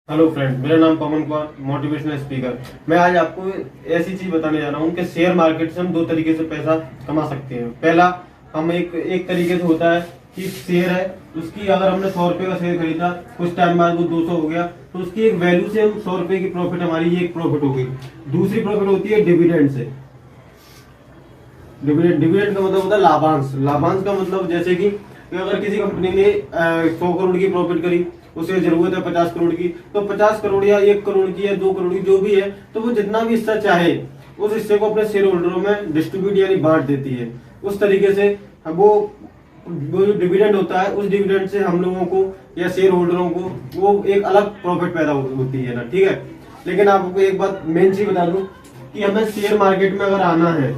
Hello friend, मेरा नाम पवन Kumar, motivational speaker. मैं आज आपको ऐसी चीज बताने जा रहा हूँ कि शेयर मार्केट से हम दो तरीके से पैसा कमा सकते हैं। पहला, हम एक तरीके से होता है कि शेयर है, उसकी अगर हमने 100 रुपए का शेयर खरीदा, कुछ टाइम बाद वो 200 हो गया, तो उसकी एक वैल्यू से हम 100 रुपए की प्रॉफिट, हमारी ये एक प्रॉफिट हो गई। दूसरी प्रॉफिट होती है डिविडेंड से। डिविडेंड का मतलब होता है लाभांश। लाभांश का मतलब जैसे कि अगर किसी कंपनी ने 100 करोड़ की प्रॉफिट करी, उसे जरूरत है 50 करोड़ की, तो 50 करोड़ या 1 करोड़ की या 2 करोड़ की जो भी है, तो वो जितना भी हिस्सा चाहे उस हिस्से को अपने शेयर होल्डरों में डिस्ट्रीब्यूट यानी बांट देती है। उस तरीके से वो जो डिविडेंड होता है, उस डिविडेंड से हम लोगों को या शेयर होल्डरों को वो एक अलग प्रॉफिट पैदा होती है ना, ठीक है। लेकिन आपको एक बात मेन चीज बता दूं कि हमें शेयर मार्केट में अगर आना है,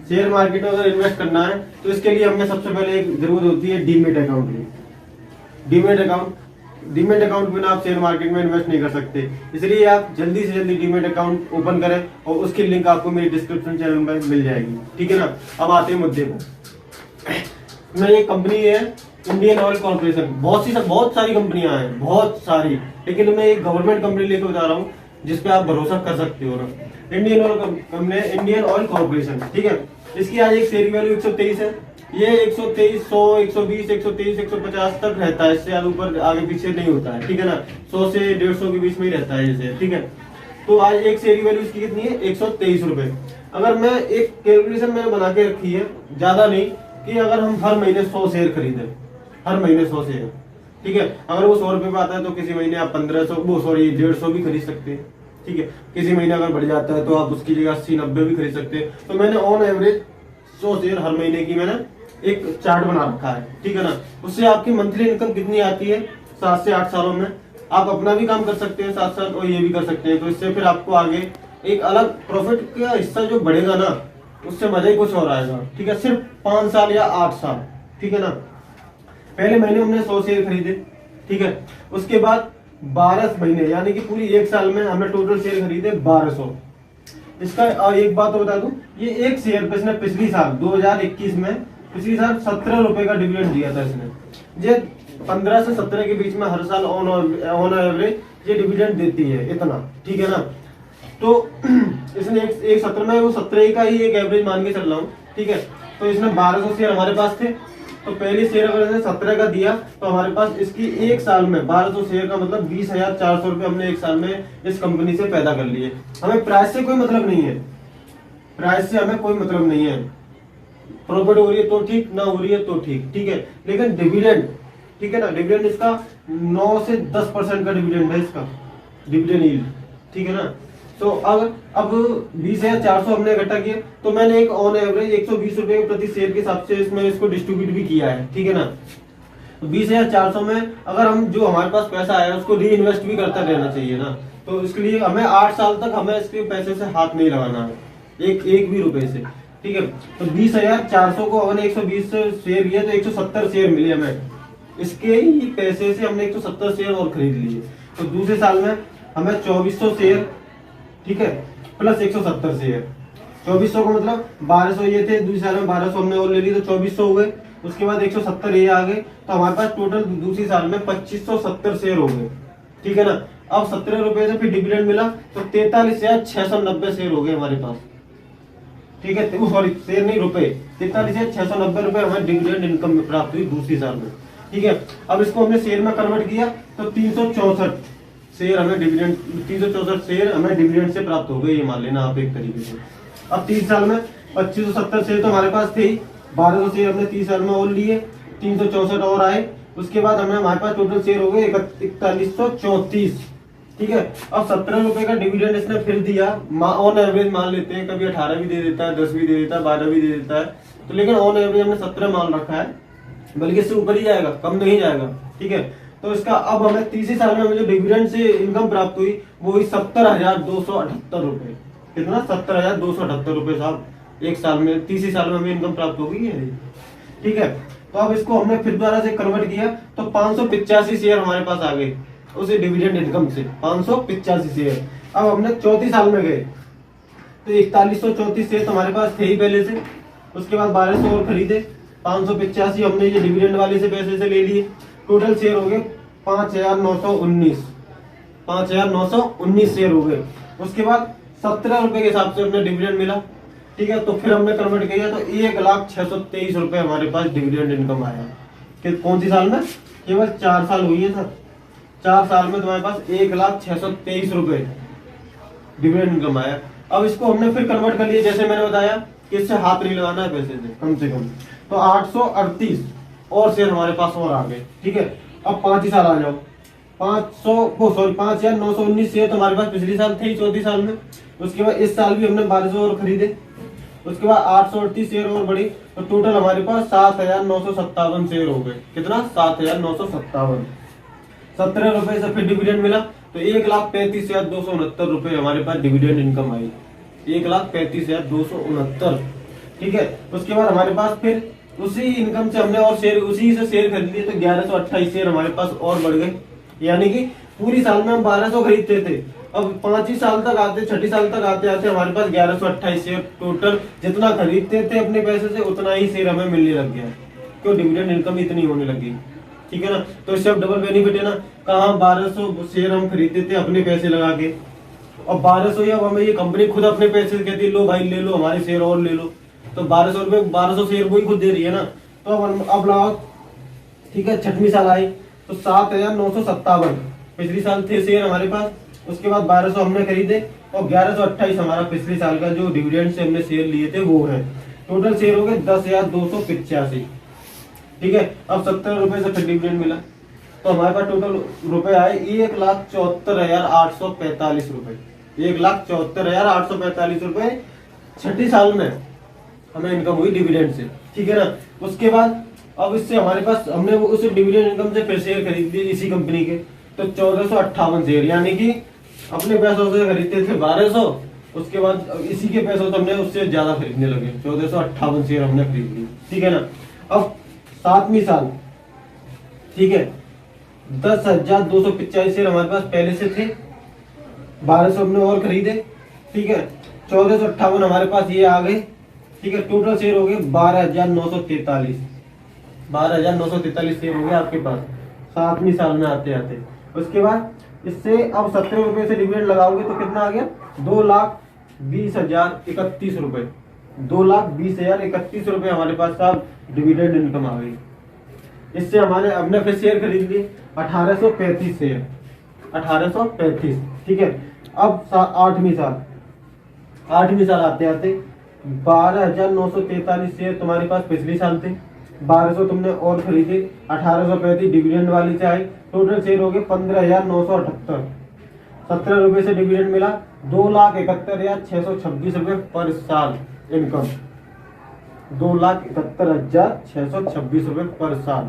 शेयर मार्केट में अगर इन्वेस्ट करना है, तो इसके लिए हमें सबसे पहले एक जरूरत होती है डीमेट अकाउंट की। डीमेट अकाउंट बिना आप शेयर मार्केट में इन्वेस्ट नहीं कर सकते। इसलिए आप जल्दी से जल्दी डीमेट अकाउंट ओपन करें और उसकी लिंक आपको मेरी डिस्क्रिप्शन चैनल में मिल जाएगी, ठीक है ना। अब आते हैं मुद्दे को। ये कंपनी है इंडियन ऑयल कॉर्पोरेशन। बहुत सारी कंपनियां हैं, बहुत सारी, लेकिन मैं एक गवर्नमेंट कंपनी लेकर बता रहा हूँ जिसपे आप भरोसा कर सकते हो ना। इंडियन ऑयल कॉर्पोरेशन, ठीक है। इसकी आज एक शेयर की वैल्यू 123 है। ये 123, 100, 120, 123, 150 तक रहता है, इससे ऊपर आगे पीछे नहीं होता है, ठीक है ना। 100 से 150 के बीच में ही रहता है ये, ठीक है। तो आज एक शेयर की वैल्यू इसकी कितनी है? 123 रुपए। अगर मैं एक कैलकुलेशन मैंने बना के रखी है, ज्यादा नहीं, कि अगर हम हर महीने 100 शेयर खरीदे, हर महीने 100 शेयर, ठीक है। अगर वो 100 रुपए पे आता है तो किसी महीने आप 150 भी खरीद सकते हैं, ठीक है। किसी महीने अगर बढ़ जाता है तो आप उसकी जगह 80-90 भी खरीद सकते हैं। तो मैंने ऑन एवरेज 100 शेयर हर महीने की मैंने एक चार्ट बना रखा है, ठीक है ना। उससे आपकी मंथली इनकम कितनी आती है? 7 से 8 सालों में आप अपना भी काम कर सकते हैं साथ साथ, और ये भी कर सकते हैं। तो इससे फिर आपको आगे एक अलग प्रॉफिट का हिस्सा जो बढ़ेगा ना, उससे मजा ही कुछ और आएगा, ठीक है। सिर्फ 5 साल या 8 साल, ठीक है ना। पहले महीने हमने 100 शेयर खरीदे, ठीक है। उसके बाद 12 महीने यानी कि पूरी 1 साल में हमने टोटल शेयर खरीदे 1200। इसका एक बात तो बता दूं, ये एक शेयर पे इसने पिछली साल 2021 में, पिछली साल 17 रुपए का डिविडेंड दिया था इसने। ये 15 से 17 के बीच में हर साल ऑन एवरेज ये डिविडेंड देती है, इतना, ठीक है ना। तो इसने एक 17 में, वो 17 का ही एक एवरेज मान के चल रहा हूँ, ठीक है। तो इसने 1200 शेयर हमारे पास थे, तो पहली शेयर अगर इसने 17 का दिया, तो हमारे पास इसकी एक साल में 1200 शेयर का मतलब 20,400 रुपए हमने एक साल में इस कंपनी से पैदा कर लिए। हमें प्राइस से कोई मतलब नहीं है, प्राइस से हमें कोई मतलब नहीं है। प्रॉफिट हो रही है तो ठीक, ना हो रही है तो ठीक, ठीक है। लेकिन डिविडेंड, ठीक है ना, डिविडेंड इसका 9 से 10% का डिविडेंड है, इसका डिविडेंड यील्ड, ठीक है ना। तो अब 20,400 हमने इकट्ठा किया, तो मैंने एक ऑन एवरेज 120 रुपए प्रति शेयर के हिसाब से इसमें इसको डिस्ट्रीब्यूट भी किया है, ठीक है ना। 20,400 में अगर हम जो हमारे पास पैसा आया उसको री इन्वेस्ट भी करता रहना चाहिए ना। तो इसके लिए हमें 8 साल तक हमें इसके पैसे से हाथ नहीं लगाना है, एक भी रुपए से, ठीक है। तो 20,400 को हमने 120 शेयर लिया तो 170 शेयर मिले हमें। इसके ही पैसे से हमने 170 शेयर और खरीद लिए। तो दूसरे साल में हमें 2400 शेयर, ठीक है, प्लस 170 शेयर। 2400 का मतलब 1200 ये थे, दूसरे साल में 1200 हमने और ले ली, तो 2400 हो गए। उसके बाद 170 ये आ गए, तो हमारे पास टोटल दूसरी साल में 2570 शेयर हो गए, ठीक है ना। अब 17 रुपए से फिर डिविडेंड मिला, तो 43,690 शेयर हो गए हमारे पास, ठीक है। सॉरी, शेयर नहीं, रुपए। 43,690 रुपए हमें डिविडेंड इनकम प्राप्त हुई दूसरी साल में, ठीक है। अब इसको हमने शेयर में कन्वर्ट किया तो 364 शेयर हमें डिविडेंड, 364 शेयर हमें डिविडेंड से प्राप्त हो गए, ये मान लेना आप एक तरीके से। अब 30 साल में 2570 शेयर तो हमारे पास थे ही, 1200 शेयर हमने 30 साल में और लिए, 364 और आए। उसके बाद हमारे पास टोटल शेयर हो गए 4134, ठीक है। अब 17 रुपए का डिविडेंड इसने फिर दिया, ऑन एवरेज मान लेते हैं, कभी 18 भी दे देता है, 10 भी दे देता है, 12 भी दे देता है, तो लेकिन ऑन एवरेज हमने 17 मान रखा है, बल्कि इससे ऊपर ही जाएगा, कम नहीं जाएगा, ठीक है। तो इसका अब हमें तीसरी साल में जो डिविडेंड से इनकम प्राप्त हुई वो हुई 70,278 रुपए। कितना? 70,278 रुपए साहब, एक साल में, तीसरी साल में हमें इनकम प्राप्त हो गई है, ठीक है। तो अब इसको हमने फिर दोबारा से कन्वर्ट किया तो 585 शेयर हमारे पास आ गए उसे डिविडेंड इनकम से, 585 शेयर। अब हमने चौथी साल में गए तो 4134 शेयर तो हमारे पास थे ही पहले से। उसके बाद 1200 और खरीदे, 585 हमने ये डिविडेंड वाले से पैसे से ले लिए। टोटल शेयर हो गए 5,919। 5,919 शेयर हो गए। उसके बाद 17 रुपए के हिसाब से हमने डिविडेंड मिला, ठीक है। तो फिर हमने कन्वर्ट किया तो 1,06,23 रुपए हमारे पास डिविडेंड इनकम आया। कि कौन सी साल में? केवल 4 साल हुई है सर, 4 साल में तुम्हारे पास 1,06,23 रुपए डिविडेंड इनकम आया। अब इसको हमने फिर कन्वर्ट कर लिया, जैसे मैंने बताया कि इससे हाथ नहीं लगाना है पैसे से, कम से कम। तो 838 और शेयर हमारे पास और आ गए, ठीक है। अब 5 ही साल आ जाओ, 5,919 शेयर तो हमारे पास पिछले साल थे, चौथी साल में। उसके बाद इस साल भी हमने 1200 और खरीदे। उसके बाद 838 शेयर और बढ़ी, तो टोटल हमारे पास 7,957 शेयर हो गए। कितना? 7,957। 17 रुपए से फिर डिविडेंड मिला, तो 1,35,269 रुपए हमारे पास डिविडेंड इनकम आई। 1,35,269, ठीक है। उसके बाद हमारे पास फिर उसी इनकम से हमने और शेयर, उसी से शेयर खरीद लिए, तो 1,128 शेयर हमारे पास और बढ़ गए। यानी कि पूरी साल में हम 1,200 खरीदते थे, अब 5 ही साल तक आते, 6 साल तक आते आते हमारे पास 1,128 शेयर टोटल, जितना खरीदते थे अपने पैसे से उतना ही शेयर हमें मिलने लग गया। क्यों? डिविडेंड इनकम इतनी होने लगी, ठीक है ना। तो इससे अब डबल बेनिफिट है ना। कहाँ 1,200 शेयर हम खरीदते थे अपने पैसे लगा के, और 1,200 ही अब हमें ये कंपनी खुद अपने पैसे से कहती है लो भाई ले लो हमारे शेयर और ले लो। तो 1,200 रुपए 1,200 शेयर को ही खुद दे रही है ना। तो अब लगाओ, ठीक है। 6वीं साल आई तो 7,957 पिछली साल थे शेयर हमारे पास। उसके बाद 1,200 हमने खरीदे और 1,128 हमारा पिछले साल का जो डिविडेंड से हमने शेयर लिए थे वो है। टोटल शेयर हो गए 10,285, ठीक है। अब 70 रुपए से फिर डिविडेंड मिला, तो हमारे पास टोटल रुपए आए 1,74,845 रुपए। 1,74,845 रुपए 6ठी साल में हमें इनकम हुई डिविडेंड से, ठीक है ना। उसके बाद अब इससे हमारे पास हमने उस डिविडेंड इनकम से फिर शेयर खरीद लिए इसी कंपनी के, तो 1,458 शेयर, यानी कि अपने पैसों से खरीदते थे 1,200, उसके बाद इसी के पैसों से हमने उससे ज्यादा खरीदने लगे, 1,458 शेयर हमने खरीद लिए, ठीक है ना। अब 7वीं साल, ठीक है, 10,285 शेयर हमारे पास पहले से थे, 1,200 हमने और खरीदे, ठीक है। 1,458 हमारे पास ये आ गए, ठीक है। टोटल शेयर हो गए 12,943, 12,943 शेयर हो गए आपके पास 7वीं साल में आते आते। उसके बाद इससे अब 17 रुपए से डिविडेंड लगाओगे तो कितना आ गया? 2,20,031 रुपए, 2,20,031 रुपए हमारे पास साहब डिविडेंड इनकम आ गई। इससे हमारे हमने फिर शेयर खरीद लिए 1,835 शेयर, 1,835, ठीक है। अब 8वीं साल आते आते 12,943 शेयर तुम्हारे पास पिछले साल थे, 1,200 तुमने और खरीदे, 1,835 डिविडेंड वाली से आए, टोटल शेयर हो गए 15,978। 17 रुपए से डिविडेंड मिला, 2,71,626 रुपए पर साल इनकम, 2,71,626 रुपए पर साल,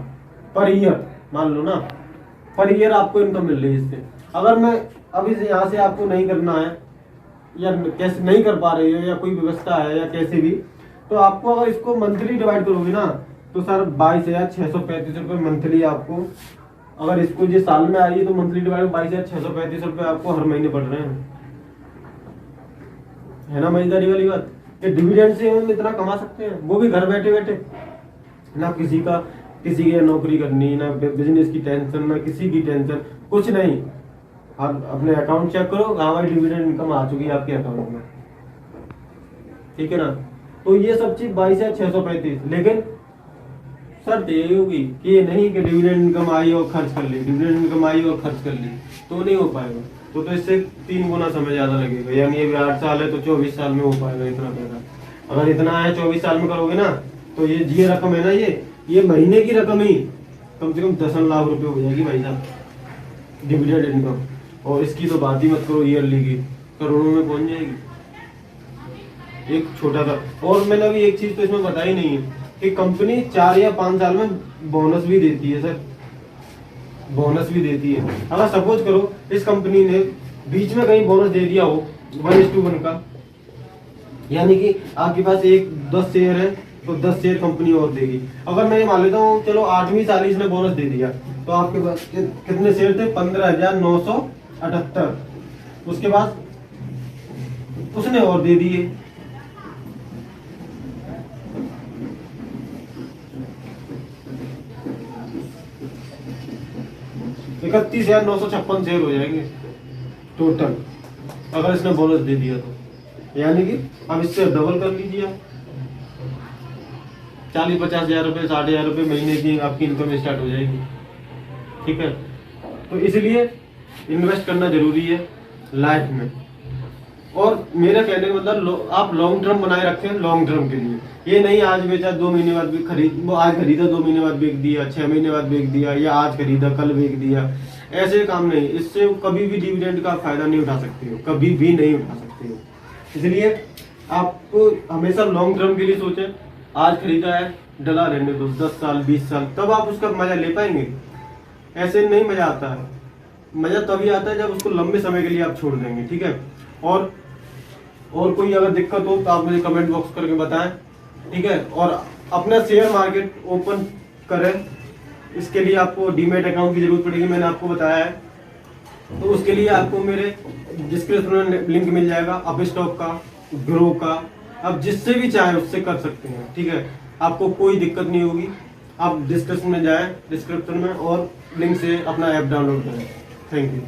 पर ईयर मान लो ना, पर ईयर आपको इनकम मिल रही है इससे। अगर मैं अभी से यहाँ से आपको नहीं करना है या कैसे नहीं कर पा रही हो या कोई व्यवस्था है या कैसे भी, तो आपको अगर इसको मंथली डिवाइड करोगे ना तो सर 22,635 रुपए मंथली आपको, अगर इसको ये साल में आई है तो मंथली डिवाइड 22,635 रुपए आपको हर महीने पड़ रहे हैं, है ना मजेदारी वाली बात। ये डिविडेंड से हम इतना कमा सकते हैं, वो भी घर बैठे बैठे, ना किसी की नौकरी करनी, ना बिजनेस की टेंशन, ना किसी की टेंशन, कुछ नहीं। आप अपने अकाउंट चेक करो, हमारी डिविडेंड इनकम आ चुकी है आपके अकाउंट में, ठीक है ना। तो ये सब चीज 22,635, लेकिन शर्त यही होगी कि ये नहीं कि डिविडेंड इनकम आई और खर्च कर ली, डिविडेंड इनकम आई और खर्च कर ली, तो नहीं हो पाएगा। तो इससे 3 गुना समय ज्यादा लगेगा, यानी अभी 8 साल है तो 24 साल में हो पाएगा इतना पैसा। अगर इतना है 24 साल में करोगे ना तो ये रकम है ना, ये महीने की रकम ही कम से कम 10 लाख रुपए हो जाएगी भाई साहब डिविडेंड इनकम, और इसकी तो बात ही मत करो, ईयरली की करोड़ों में पहुंच जाएगी। एक छोटा सा, और मैंने अभी एक चीज तो इसमें बताई नहीं है कि कंपनी 4 या 5 साल में बोनस भी देती है सर, बोनस भी देती है। अगर सपोज करो इस कंपनी ने बीच में कहीं बोनस दे दिया हो 1:1 का, यानी कि आपके पास 10 शेयर है तो 10 शेयर कंपनी और देगी। अगर मैं ये मान लेता हूँ चलो 8वीं साल इसने बोनस दे दिया, तो आपके पास कितने शेयर थे? 15,978। उसके बाद उसने और दे दिए, $31,956 शेयर हो जाएंगे, टोटल, अगर इसने बोनस दे दिया तो, यानी कि अब इससे डबल कर लीजिए आप। 40-50 हजार रुपये, 60 हजार रुपये महीने की आपकी इनकम स्टार्ट हो जाएगी। ठीक है, तो इसलिए इन्वेस्ट करना जरूरी है लाइफ में। और मेरा कहने का मतलब आप लॉन्ग टर्म बनाए रखें, लॉन्ग टर्म के लिए। ये नहीं आज बेचा 2 महीने बाद भी खरीद, वो आज खरीदा 2 महीने बाद बेच दिया, 6 महीने बाद बेच दिया, या आज खरीदा कल बेच दिया, ऐसे काम नहीं। इससे कभी भी डिविडेंड का फायदा नहीं उठा सकते हो, कभी भी नहीं उठा सकते हो। इसलिए आपको हमेशा लॉन्ग टर्म के लिए सोचें। आज खरीदा है, डला रहने दो 10 साल 20 साल, तब आप उसका मजा ले पाएंगे। ऐसे नहीं मजा आता है। मजा तभी आता है जब उसको लंबे समय के लिए आप छोड़ देंगे। ठीक है, और कोई अगर दिक्कत हो तो आप मुझे कमेंट बॉक्स करके बताएं। ठीक है, और अपना शेयर मार्केट ओपन करें। इसके लिए आपको डीमैट अकाउंट की जरूरत पड़ेगी, मैंने आपको बताया है। तो उसके लिए आपको मेरे डिस्क्रिप्शन में लिंक मिल जाएगा, अपस्टॉक का, ग्रो का, आप जिससे भी चाहे उससे कर सकते हैं। ठीक है, आपको कोई दिक्कत नहीं होगी। आप डिस्क्रिप्शन में जाएं, डिस्क्रिप्शन में, और लिंक से अपना ऐप डाउनलोड करें। Thank you.